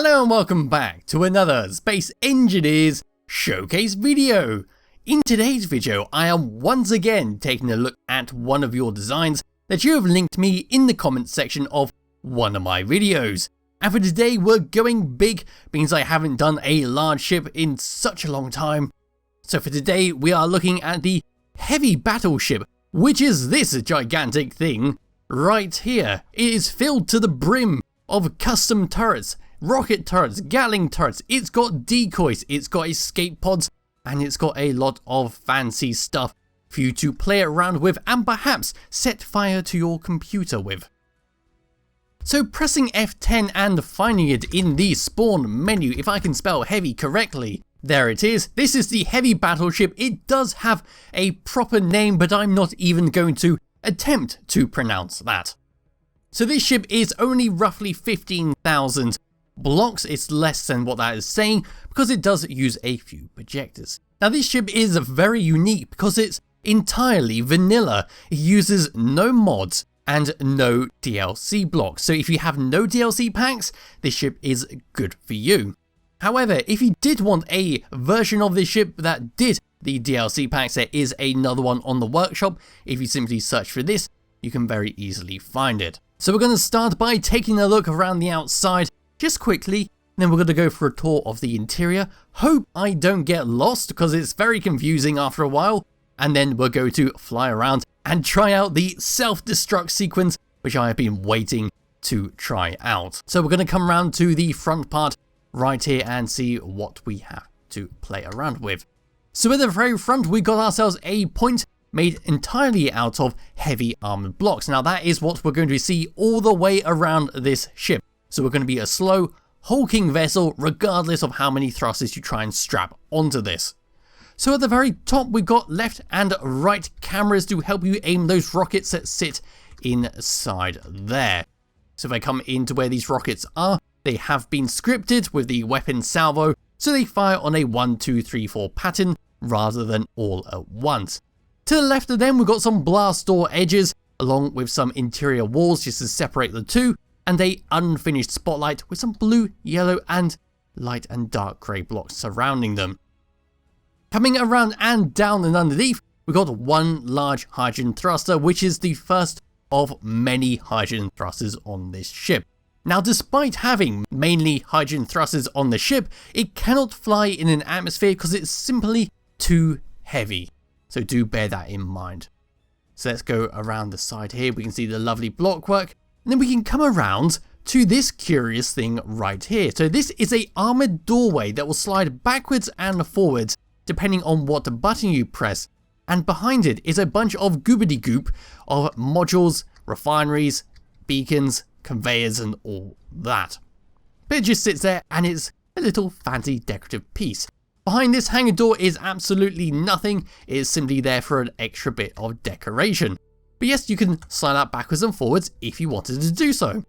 Hello and welcome back to another Space Engineers Showcase video. In today's video, I am once again taking a look at one of your designs that you have linked me in the comments section of one of my videos. And for today, we're going big, means I haven't done a large ship in such a long time. So for today, we are looking at the Heavy Battleship, which is this gigantic thing right here. It is filled to the brim of custom turrets, rocket turrets, Gatling turrets, it's got decoys, it's got escape pods, and it's got a lot of fancy stuff for you to play around with and perhaps set fire to your computer with. So pressing F10 and finding it in the spawn menu, if I can spell heavy correctly, there it is. This is the Heavy Battleship. It does have a proper name, but I'm not even going to attempt to pronounce that. So this ship is only roughly 15,000 blocks. It's less than what that is saying because it does use a few projectors. Now this ship is very unique because it's entirely vanilla. It uses no mods and no DLC blocks. So if you have no DLC packs, this ship is good for you. However, if you did want a version of this ship that did the DLC packs, there is another one on the workshop. If you simply search for this, you can very easily find it. So we're going to start by taking a look around the outside just quickly, then we're going to go for a tour of the interior. Hope I don't get lost because it's very confusing after a while, and then we'll go to fly around and try out the self-destruct sequence, which I have been waiting to try out. So we're going to come around to the front part right here and see what we have to play around with. So at the very front, we got ourselves a point made entirely out of heavy armored blocks. Now that is what we're going to see all the way around this ship. So we're going to be a slow, hulking vessel regardless of how many thrusters you try and strap onto this. So at the very top, we've got left and right cameras to help you aim those rockets that sit inside there. So if I come into where these rockets are, they have been scripted with the weapon salvo, so they fire on a 1, 2, 3, 4 pattern rather than all at once. To the left of them, we've got some blast door edges, along with some interior walls just to separate the two, and a unfinished spotlight with some blue, yellow, and light and dark grey blocks surrounding them. Coming around and down and underneath, we've got one large hydrogen thruster, which is the first of many hydrogen thrusters on this ship. Now, despite having mainly hydrogen thrusters on the ship, it cannot fly in an atmosphere because it's simply too heavy. So do bear that in mind. So let's go around the side here. We can see the lovely blockwork. And then we can come around to this curious thing right here. So this is a armored doorway that will slide backwards and forwards depending on what button you press. And behind it is a bunch of goobity goop of modules, refineries, beacons, conveyors and all that. But it just sits there and it's a little fancy decorative piece. Behind this hangar door is absolutely nothing. It is simply there for an extra bit of decoration. But yes, you can slide out backwards and forwards if you wanted to do so.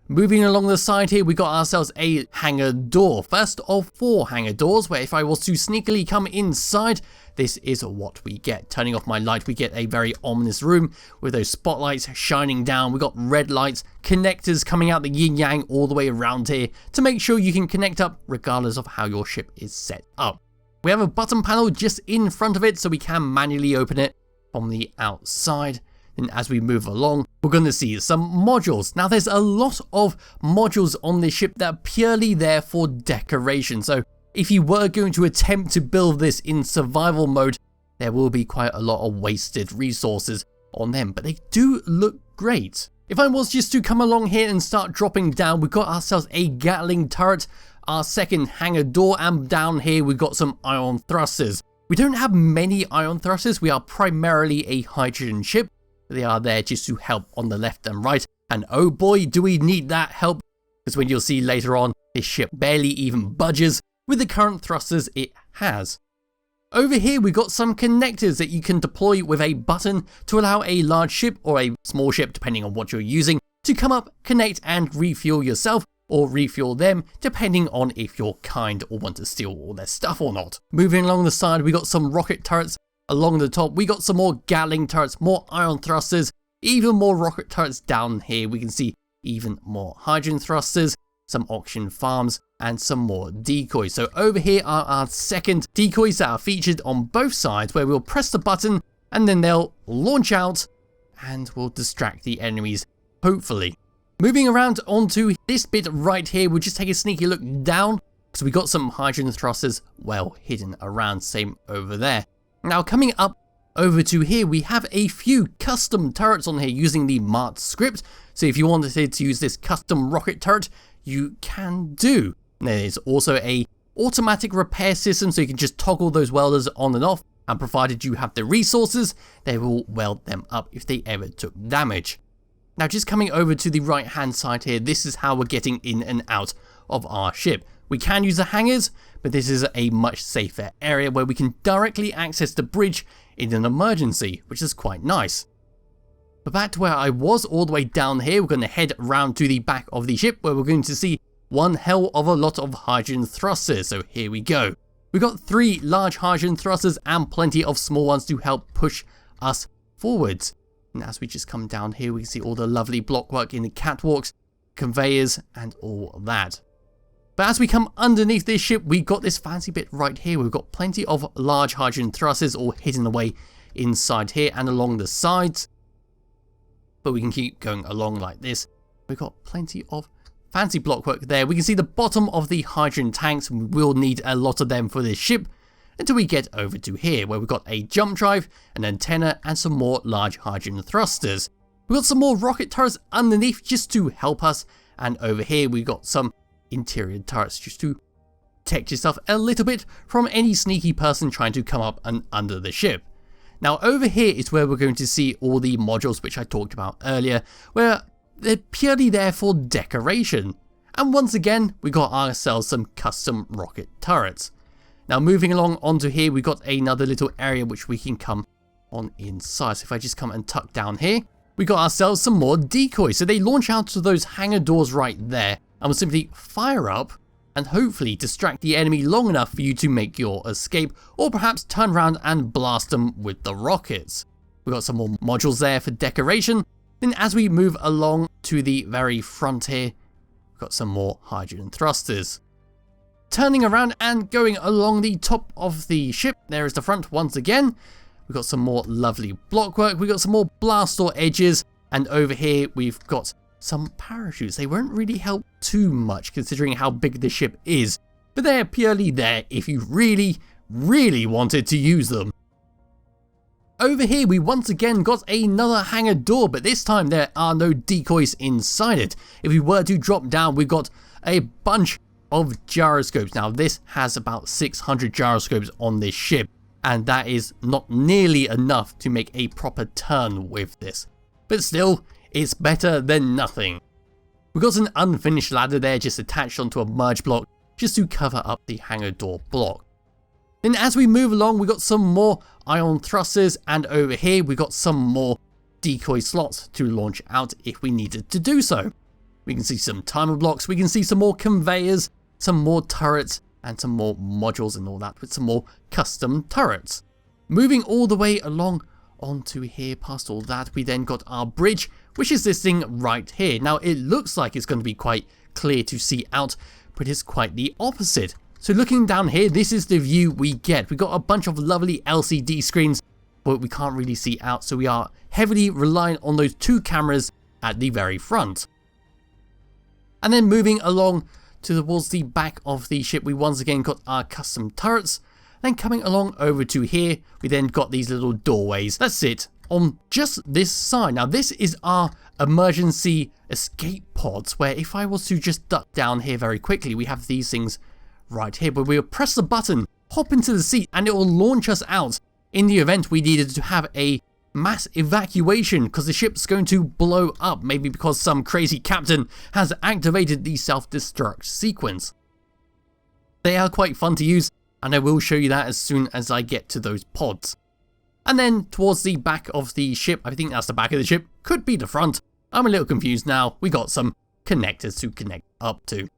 Moving along the side here, we got ourselves a hangar door. First of 4 hangar doors, where if I was to sneakily come inside, this is what we get. Turning off my light, we get a very ominous room with those spotlights shining down. We got red lights, connectors coming out the yin yang all the way around here to make sure you can connect up regardless of how your ship is set up. We have a button panel just in front of it so we can manually open it from the outside. And as we move along, we're going to see some modules. Now there's a lot of modules on this ship that are purely there for decoration. So if you were going to attempt to build this in survival mode, there will be quite a lot of wasted resources on them, but they do look great. If I was just to come along here and start dropping down, we've got ourselves a Gatling turret, our second hangar door, and down here we've got some ion thrusters. We don't have many ion thrusters, we are primarily a hydrogen ship. They are there just to help on the left and right, and oh boy do we need that help, because when you'll see later on, this ship barely even budges with the current thrusters it has. Over here we got some connectors that you can deploy with a button to allow a large ship or a small ship, depending on what you're using, to come up, connect and refuel yourself or refuel them, depending on if you're kind or want to steal all their stuff or not. Moving along the side, we got some rocket turrets. Along the top, we got some more Gatling turrets, more ion thrusters, even more rocket turrets down here. We can see even more hydrogen thrusters. some auction farms, and some more decoys. So over here are our second decoys that are featured on both sides, where we'll press the button and then they'll launch out and will distract the enemies, hopefully. Moving around onto this bit right here, we'll just take a sneaky look down. So we got some hydrogen thrusters well hidden around, same over there. Now coming up over to here, we have a few custom turrets on here using the Mart script. So if you wanted to use this custom rocket turret, you can do. There's also a automatic repair system, so you can just toggle those welders on and off, and provided you have the resources, they will weld them up if they ever took damage. Now just coming over to the right hand side here, this is how we're getting in and out of our ship. We can use the hangars, but this is a much safer area where we can directly access the bridge in an emergency, which is quite nice. But back to where I was, all the way down here, we're going to head round to the back of the ship, where we're going to see one hell of a lot of hydrogen thrusters. So here we go. We've got 3 large hydrogen thrusters and plenty of small ones to help push us forwards. And as we just come down here, we can see all the lovely blockwork in the catwalks, conveyors, and all that. But as we come underneath this ship, we got this fancy bit right here. We've got plenty of large hydrogen thrusters all hidden away inside here and along the sides. But we can keep going along like this. We've got plenty of fancy blockwork there. We can see the bottom of the hydrogen tanks, and we will need a lot of them for this ship until we get over to here, where we've got a jump drive, an antenna, and some more large hydrogen thrusters. We've got some more rocket turrets underneath just to help us, and over here we've got some interior turrets just to protect yourself a little bit from any sneaky person trying to come up and under the ship. Now over here is where we're going to see all the modules which I talked about earlier, where they're purely there for decoration. And once again, we got ourselves some custom rocket turrets. Now moving along onto here, we got another little area which we can come on inside. So if I just come and tuck down here, we got ourselves some more decoys. So they launch out to those hangar doors right there, and will simply fire up and hopefully distract the enemy long enough for you to make your escape, or perhaps turn around and blast them with the rockets. We've got some more modules there for decoration. Then as we move along to the very front here, we've got some more hydrogen thrusters. Turning around and going along the top of the ship, there is the front once again. We've got some more lovely blockwork, we've got some more blast door edges, and over here we've got some parachutes. They won't really help too much considering how big the ship is, but they're purely there if you really wanted to use them. Over here we once again got another hangar door, but this time there are no decoys inside it. If we were to drop down, we've got a bunch of gyroscopes. Now this has about 600 gyroscopes on this ship, and that is not nearly enough to make a proper turn with this. But still, it's better than nothing. We've got an unfinished ladder there just attached onto a merge block just to cover up the hangar door block. Then as we move along, we got some more ion thrusters, and over here we got some more decoy slots to launch out if we needed to do so. We can see some timer blocks, we can see some more conveyors, some more turrets, and some more modules and all that with some more custom turrets. Moving all the way along onto here past all that, we then got our bridge, which is this thing right here. Now it looks like it's going to be quite clear to see out, but it's quite the opposite. So looking down here, this is the view we get. We've got a bunch of lovely LCD screens, but we can't really see out, so we are heavily reliant on those 2 cameras at the very front. And then moving along towards the back of the ship, we once again got our custom turrets. Then coming along over to here, we then got these little doorways that sit on just this side. Now this is our emergency escape pods, where if I was to just duck down here very quickly, we have these things right here, but we'll press the button, hop into the seat, and it will launch us out in the event we needed to have a mass evacuation because the ship's going to blow up, maybe because some crazy captain has activated the self-destruct sequence. They are quite fun to use, and I will show you that as soon as I get to those pods. And then towards the back of the ship, I think that's the back of the ship, could be the front, I'm a little confused now, we got some connectors to connect up to.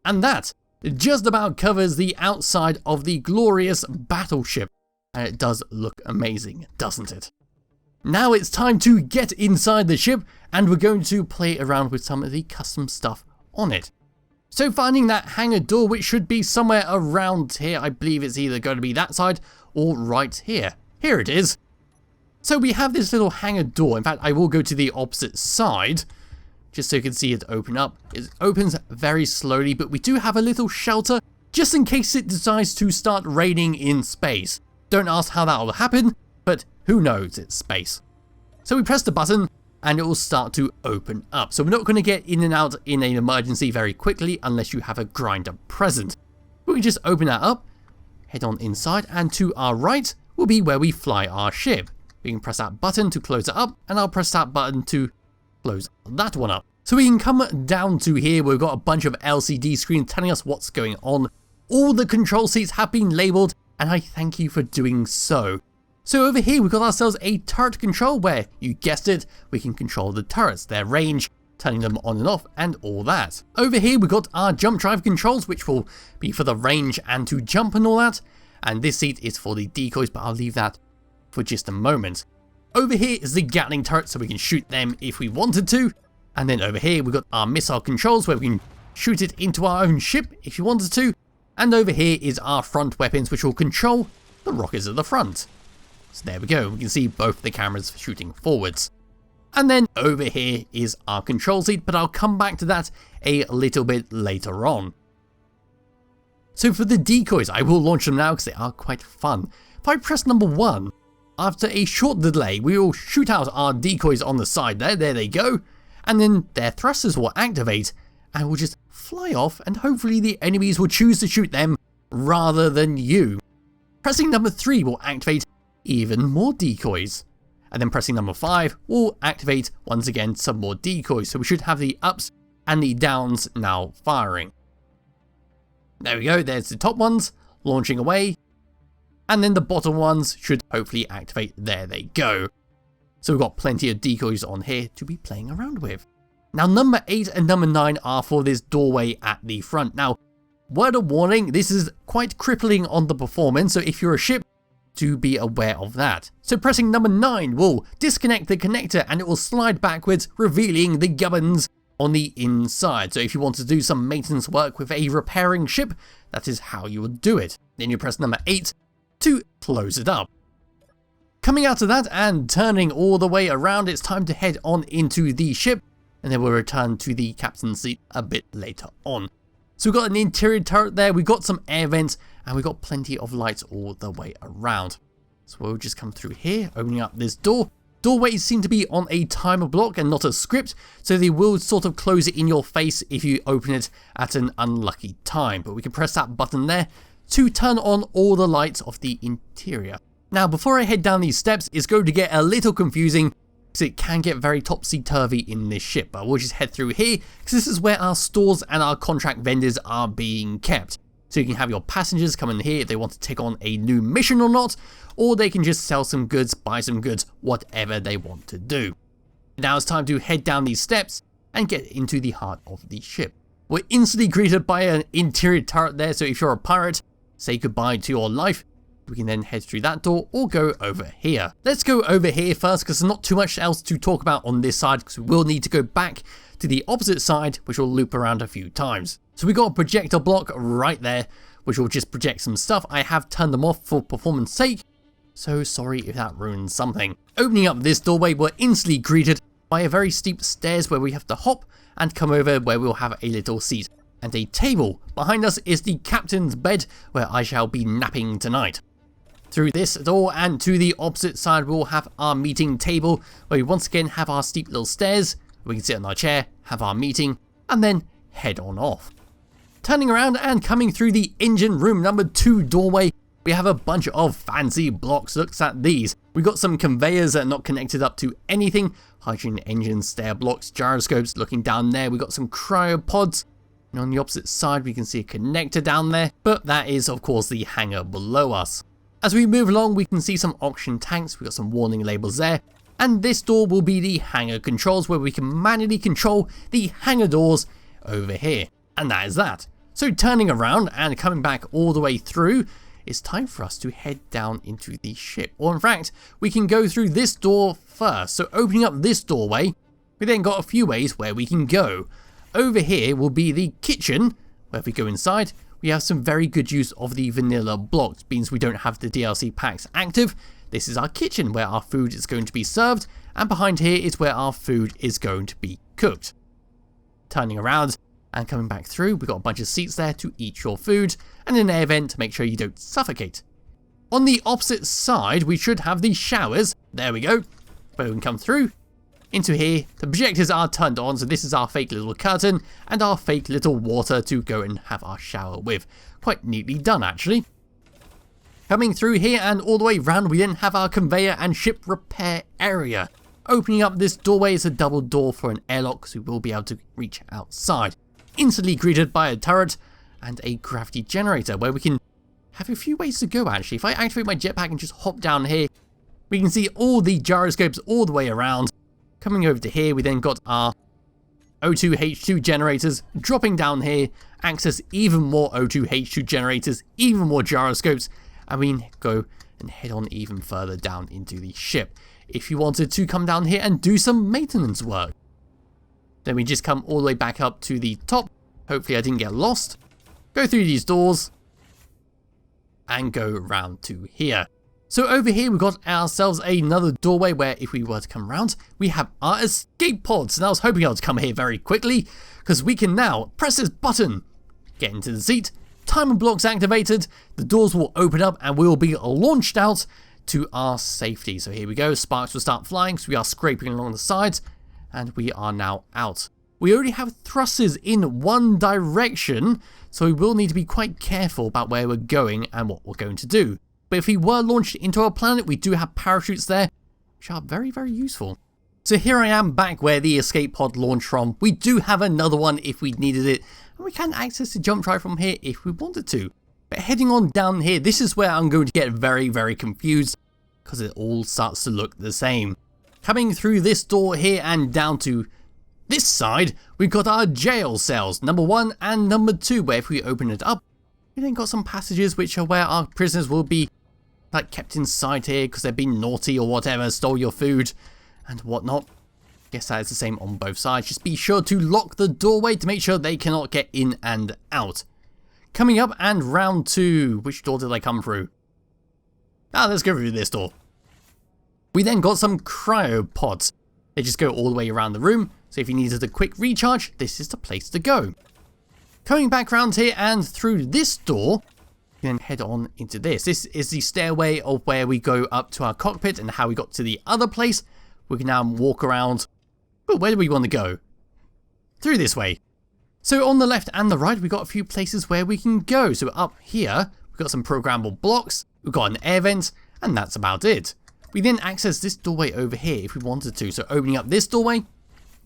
And that just about covers the outside of the glorious battleship, and it does look amazing, doesn't it? Now it's time to get inside the ship, and we're going to play around with some of the custom stuff on it. So finding that hangar door, which should be somewhere around here, I believe it's either going to be that side or right here. Here it is. So we have this little hangar door. In fact, I will go to the opposite side, just so you can see it open up. It opens very slowly, but we do have a little shelter, just in case it decides to start raining in space. Don't ask how that will happen, but who knows, it's space. So we press the button, and it will start to open up. So we're not going to get in and out in an emergency very quickly unless you have a grinder present. We can just open that up, head on inside, and to our right will be where we fly our ship. We can press that button to close it up, and I'll press that button to close that one up. So we can come down to here. We've got a bunch of LCD screens telling us what's going on. All the control seats have been labeled, and I thank you for doing so. So over here we've got ourselves a turret control where, you guessed it, we can control the turrets, their range, turning them on and off, and all that. Over here we've got our jump drive controls, which will be for the range and to jump and all that. And this seat is for the decoys, but I'll leave that for just a moment. Over here is the Gatling turret, so we can shoot them if we wanted to. And then over here we've got our missile controls where we can shoot it into our own ship if you wanted to. And over here is our front weapons, which will control the rockets at the front. So there we go, we can see both the cameras shooting forwards. And then over here is our control seat, but I'll come back to that a little bit later on. So for the decoys, I will launch them now because they are quite fun. If I press number 1, after a short delay, we will shoot out our decoys on the side there they go. And then their thrusters will activate and will just fly off, and hopefully the enemies will choose to shoot them rather than you. Pressing number 3 will activate even more decoys. And then pressing number 5 will activate once again some more decoys. So we should have the ups and the downs now firing. There we go, there's the top ones launching away. And then the bottom ones should hopefully activate. There they go. So we've got plenty of decoys on here to be playing around with. Now number 8 and number 9 are for this doorway at the front. Now, word of warning, this is quite crippling on the performance, so if you're a ship, do be aware of that. So pressing number 9 will disconnect the connector and it will slide backwards, revealing the gubbins on the inside. So if you want to do some maintenance work with a repairing ship, that is how you would do it. Then you press number 8 to close it up. Coming out of that and turning all the way around, it's time to head on into the ship, and then we'll return to the captain's seat a bit later on. So we've got an interior turret there, we've got some air vents, and we've got plenty of lights all the way around. So we'll just come through here, opening up this door. Doorways seem to be on a timer block and not a script, so they will sort of close it in your face if you open it at an unlucky time. But we can press that button there to turn on all the lights of the interior. Now, before I head down these steps, it's going to get a little confusing because it can get very topsy-turvy in this ship, but we'll just head through here because this is where our stores and our contract vendors are being kept. So you can have your passengers come in here if they want to take on a new mission or not, or they can just sell some goods, buy some goods, whatever they want to do. Now it's time to head down these steps and get into the heart of the ship. We're instantly greeted by an interior turret there, so if you're a pirate, say goodbye to your life. We can then head through that door or go over here. Let's go over here first because there's not too much else to talk about on this side because we will need to go back to the opposite side, which will loop around a few times. So we got a projector block right there, which will just project some stuff. I have turned them off for performance sake, so sorry if that ruins something. Opening up this doorway, we're instantly greeted by a very steep stairs where we have to hop and come over where we'll have a little seat and a table. Behind us is the captain's bed where I shall be napping tonight. Through this door and to the opposite side we'll have our meeting table where we once again have our steep little stairs. We can sit on our chair, have our meeting, and then head on off. Turning around and coming through the engine room number 2 doorway, we have a bunch of fancy blocks. Look at these. We've got some conveyors that are not connected up to anything. Hydrogen engines, stair blocks, gyroscopes. Looking down there, we've got some cryopods. And on the opposite side, we can see a connector down there. But that is, of course, the hangar below us. As we move along, we can see some oxygen tanks. We've got some warning labels there. And this door will be the hangar controls where we can manually control the hangar doors over here. And that is that. So turning around and coming back all the way through, it's time for us to head down into the ship. Or in fact, we can go through this door first. So opening up this doorway, we then got a few ways where we can go. Over here will be the kitchen, where if we go inside, we have some very good use of the vanilla blocks, means we don't have the DLC packs active. This is our kitchen where our food is going to be served, and behind here is where our food is going to be cooked. Turning around and coming back through, we've got a bunch of seats there to eat your food, and an air vent to make sure you don't suffocate. On the opposite side, we should have the showers. There we go. Where we can come through into here. The projectors are turned on, so this is our fake little curtain and our fake little water to go and have our shower with. Quite neatly done, actually. Coming through here and all the way round, we then have our conveyor and ship repair area. Opening up this doorway is a double door for an airlock, so we will be able to reach outside. Instantly greeted by a turret and a gravity generator, where we can have a few ways to go actually. If I activate my jetpack and just hop down here, we can see all the gyroscopes all the way around. Coming over to here, we then got our O2H2 generators. Dropping down here, access even more O2H2 generators, even more gyroscopes, and we can go and head on even further down into the ship. If you wanted to come down here and do some maintenance work, then we just come all the way back up to the top. Hopefully I didn't get lost. Go through these doors and go round to here. So over here we've got ourselves another doorway where if we were to come around, we have our escape pods. And I was hoping I would come here very quickly, because we can now press this button, get into the seat, timer blocks activated, the doors will open up and we will be launched out to our safety. So here we go, sparks will start flying, so we are scraping along the sides and we are now out. We only have thrusters in one direction, so we will need to be quite careful about where we're going and what we're going to do. But if we were launched into our planet, we do have parachutes there, which are very, very useful. So here I am back where the escape pod launched from. We do have another one if we needed it, and we can access the jump drive from here if we wanted to. But heading on down here, this is where I'm going to get very, very confused, because it all starts to look the same. Coming through this door here and down to this side, we've got our jail cells, number 1 and number 2, where if we open it up, we then got some passages which are where our prisoners will be like kept inside here because they've been naughty or whatever, stole your food and whatnot. Guess that is the same on both sides. Just be sure to lock the doorway to make sure they cannot get in and out. Coming up and round 2, which door did I come through? Let's go through this door. We then got some cryopods. They just go all the way around the room, so if you needed a quick recharge, this is the place to go. Coming back around here and through this door, you then head on into this. This is the stairway of where we go up to our cockpit and how we got to the other place. We can now walk around. But where do we want to go? Through this way. So on the left and the right, we've got a few places where we can go. So up here, we've got some programmable blocks, we've got an air vent, and that's about it. We then access this doorway over here if we wanted to. So opening up this doorway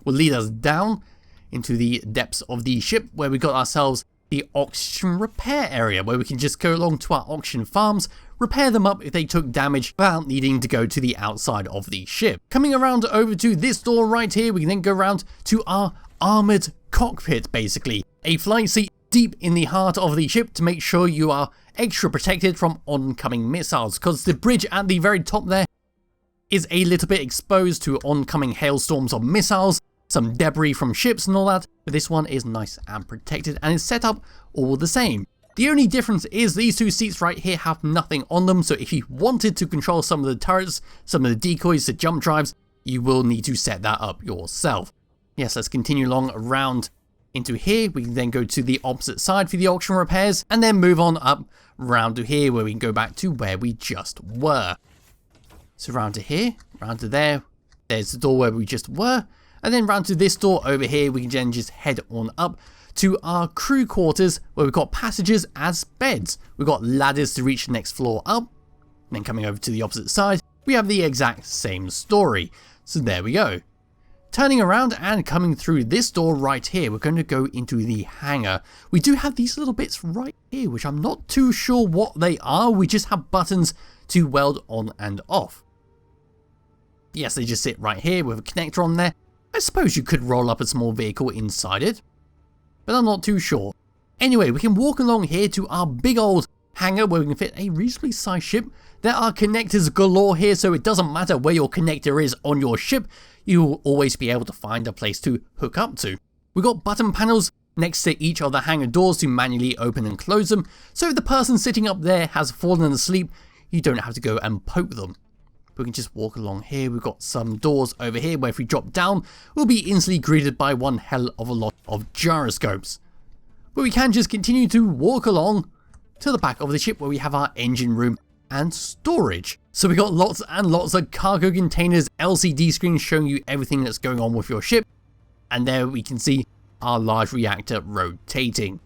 will lead us down into the depths of the ship where we got ourselves the oxygen repair area, where we can just go along to our oxygen farms, repair them up if they took damage without needing to go to the outside of the ship. Coming around over to this door right here, we can then go around to our armored cockpit, basically. A flight seat deep in the heart of the ship to make sure you are extra protected from oncoming missiles, because the bridge at the very top there is a little bit exposed to oncoming hailstorms of missiles, some debris from ships and all that, but this one is nice and protected and is set up all the same. The only difference is these two seats right here have nothing on them, so if you wanted to control some of the turrets, some of the decoys, the jump drives, you will need to set that up yourself. Yes, let's continue along around into here. We can then go to the opposite side for the oxygen repairs and then move on up round to here where we can go back to where we just were. So round to here, round to there, there's the door where we just were, and then round to this door over here, we can then just head on up to our crew quarters where we've got passages as beds. We've got ladders to reach the next floor up, and then coming over to the opposite side, we have the exact same story. So there we go. Turning around and coming through this door right here, we're going to go into the hangar. We do have these little bits right here, which I'm not too sure what they are. We just have buttons to weld on and off. Yes, they just sit right here with a connector on there. I suppose you could roll up a small vehicle inside it, but I'm not too sure. Anyway, we can walk along here to our big old hangar where we can fit a reasonably sized ship. There are connectors galore here, so it doesn't matter where your connector is on your ship, you will always be able to find a place to hook up to. We've got button panels next to each of the hangar doors to manually open and close them, so if the person sitting up there has fallen asleep, you don't have to go and poke them. We can just walk along here. We've got some doors over here where if we drop down, we'll be instantly greeted by one hell of a lot of gyroscopes. But we can just continue to walk along to the back of the ship where we have our engine room and storage. So we got lots and lots of cargo containers, LCD screens showing you everything that's going on with your ship. And there we can see our large reactor rotating.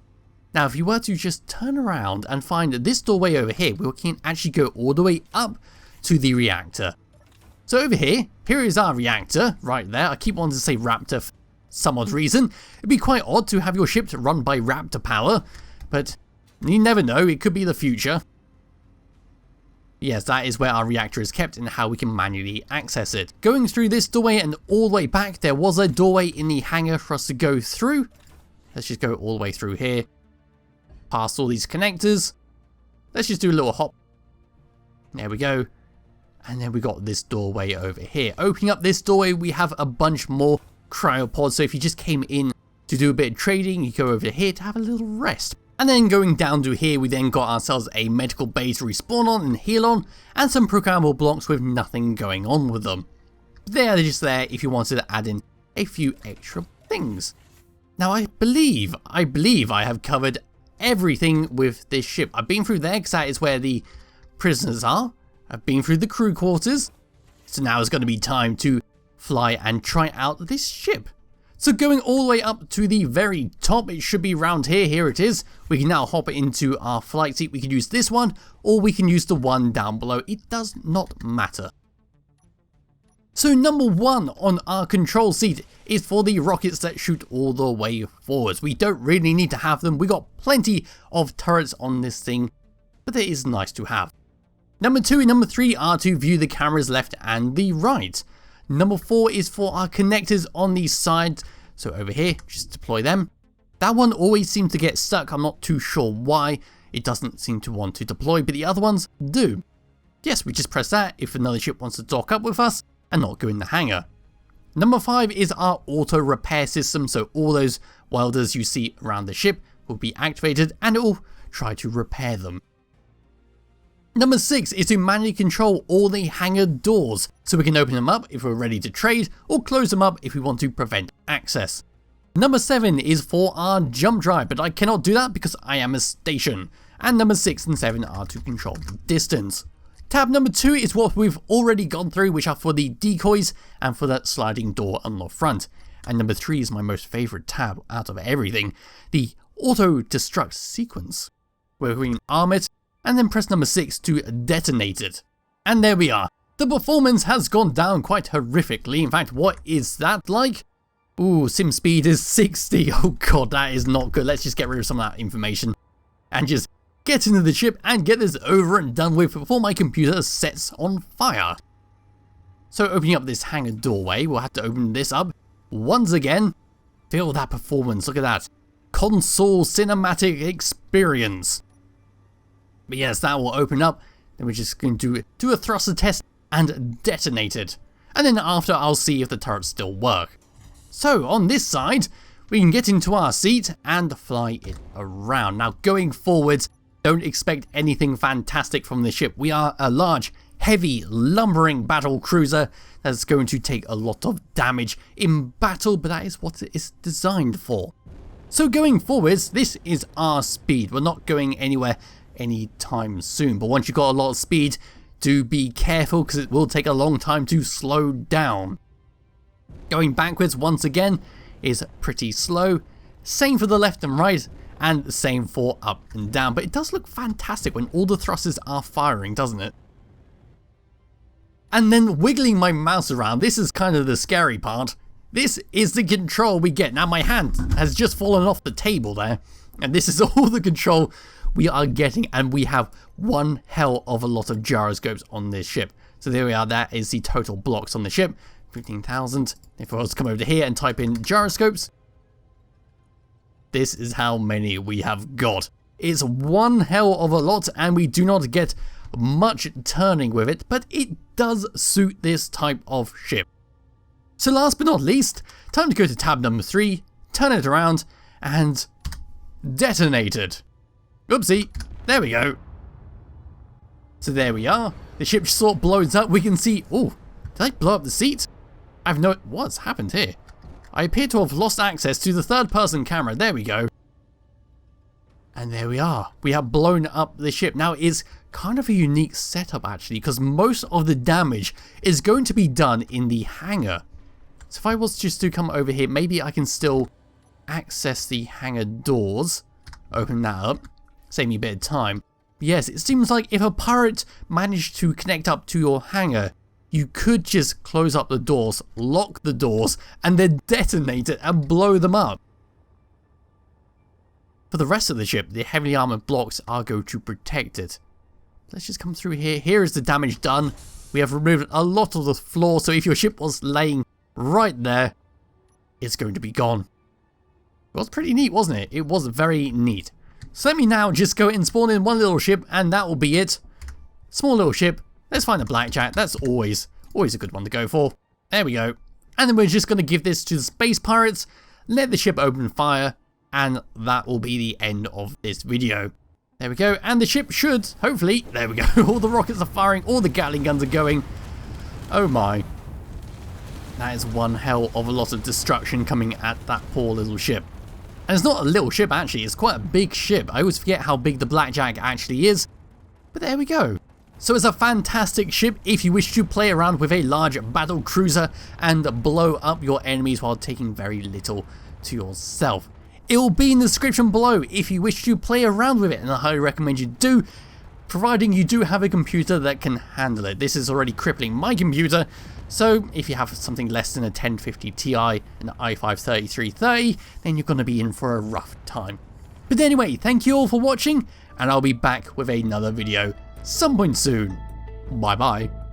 Now if you were to just turn around and find this doorway over here, we can actually go all the way up to the reactor. So over here is our reactor right there. I keep wanting to say Raptor for some odd reason. It'd be quite odd to have your ship run by Raptor power, but you never know, it could be the future. Yes, that is where our reactor is kept and how we can manually access it. Going through this doorway and all the way back, there was a doorway in the hangar for us to go through. Let's just go all the way through here, past all these connectors. Let's just do a little hop. There we go. And then we got this doorway over here. Opening up this doorway, we have a bunch more cryopods. So if you just came in to do a bit of trading, you go over here to have a little rest. And then going down to here, we then got ourselves a medical bay to respawn on and heal on, and some programmable blocks with nothing going on with them. They're just there if you wanted to add in a few extra things. Now I believe I have covered everything with this ship. I've been through there because that is where the prisoners are. I've been through the crew quarters. So now it's going to be time to fly and try out this ship. So going all the way up to the very top, it should be around here. Here it is. We can now hop into our flight seat. We can use this one, or we can use the one down below. It does not matter. So number one on our control seat is for the rockets that shoot all the way forwards. We don't really need to have them. We got plenty of turrets on this thing, but it is nice to have. Number two and number three are to view the cameras left and the right. Number four is for our connectors on the side. So over here, just deploy them. That one always seems to get stuck. I'm not too sure why. It doesn't seem to want to deploy, but the other ones do. Yes, we just press that if another ship wants to dock up with us and not go in the hangar. Number five is our auto repair system. So all those welders you see around the ship will be activated and it will try to repair them. Number 6 is to manually control all the hangar doors, so we can open them up if we're ready to trade, or close them up if we want to prevent access. Number 7 is for our jump drive, but I cannot do that because I am a station. And number 6 and 7 are to control the distance. Tab number 2 is what we've already gone through, which are for the decoys and for that sliding door on the front. And number 3 is my most favourite tab out of everything, the auto destruct sequence, where we can arm it and then press number 6 to detonate it. And there we are. The performance has gone down quite horrifically. In fact, what is that like? Ooh, sim speed is 60. Oh god, that is not good. Let's just get rid of some of that information and just get into the ship and get this over and done with before my computer sets on fire. So opening up this hangar doorway, we'll have to open this up once again. Feel that performance, look at that. Console cinematic experience. But yes, that will open up. Then we're just going to do a thruster test and detonate it. And then after, I'll see if the turrets still work. So on this side, we can get into our seat and fly it around. Now going forwards, don't expect anything fantastic from this ship. We are a large, heavy, lumbering battle cruiser that's going to take a lot of damage in battle, but that is what it is designed for. So going forwards, this is our speed. We're not going anywhere anytime soon, but once you've got a lot of speed, do be careful because it will take a long time to slow down. Going backwards once again is pretty slow. Same for the left and right, and the same for up and down, but it does look fantastic when all the thrusters are firing, doesn't it? And then wiggling my mouse around, this is kind of the scary part. This is the control we get. Now my hand has just fallen off the table there, and this is all the control we are getting, and we have one hell of a lot of gyroscopes on this ship. So there we are, that is the total blocks on the ship, 15,000. If I was to come over to here and type in gyroscopes, this is how many we have got. It's one hell of a lot, and we do not get much turning with it, but it does suit this type of ship. So last but not least, time to go to tab number 3, turn it around, and detonated. Oopsie, there we go. So there we are. The ship sort of blows up. We can see, oh, did I blow up the seat? I've no, what's happened here? I appear to have lost access to the third person camera. There we go. And there we are. We have blown up the ship. Now it is kind of a unique setup actually, because most of the damage is going to be done in the hangar. So if I was just to come over here, maybe I can still access the hangar doors. Open that up. Save me a bit of time. But yes, it seems like if a pirate managed to connect up to your hangar, you could just close up the doors, lock the doors, and then detonate it and blow them up. For the rest of the ship, the heavily armored blocks are going to protect it. Let's just come through here. Here is the damage done. We have removed a lot of the floor, so if your ship was laying right there, it's going to be gone. It was pretty neat, wasn't it? It was very neat. So let me now just go and spawn in one little ship, and that will be it. Small little ship. Let's find a blackjack. That's always a good one to go for. There we go. And then we're just going to give this to the space pirates, let the ship open fire, and that will be the end of this video. There we go. And the ship should, hopefully, there we go. All the rockets are firing, all the Gatling guns are going. Oh my. That is one hell of a lot of destruction coming at that poor little ship. And it's not a little ship actually, it's quite a big ship. I always forget how big the Blackjack actually is. But there we go. So it's a fantastic ship if you wish to play around with a large battle cruiser and blow up your enemies while taking very little to yourself. It will be in the description below if you wish to play around with it, and I highly recommend you do, providing you do have a computer that can handle it. This is already crippling my computer, so if you have something less than a 1050 Ti and i5-3330, then you're going to be in for a rough time. But anyway, thank you all for watching, and I'll be back with another video some point soon. Bye bye.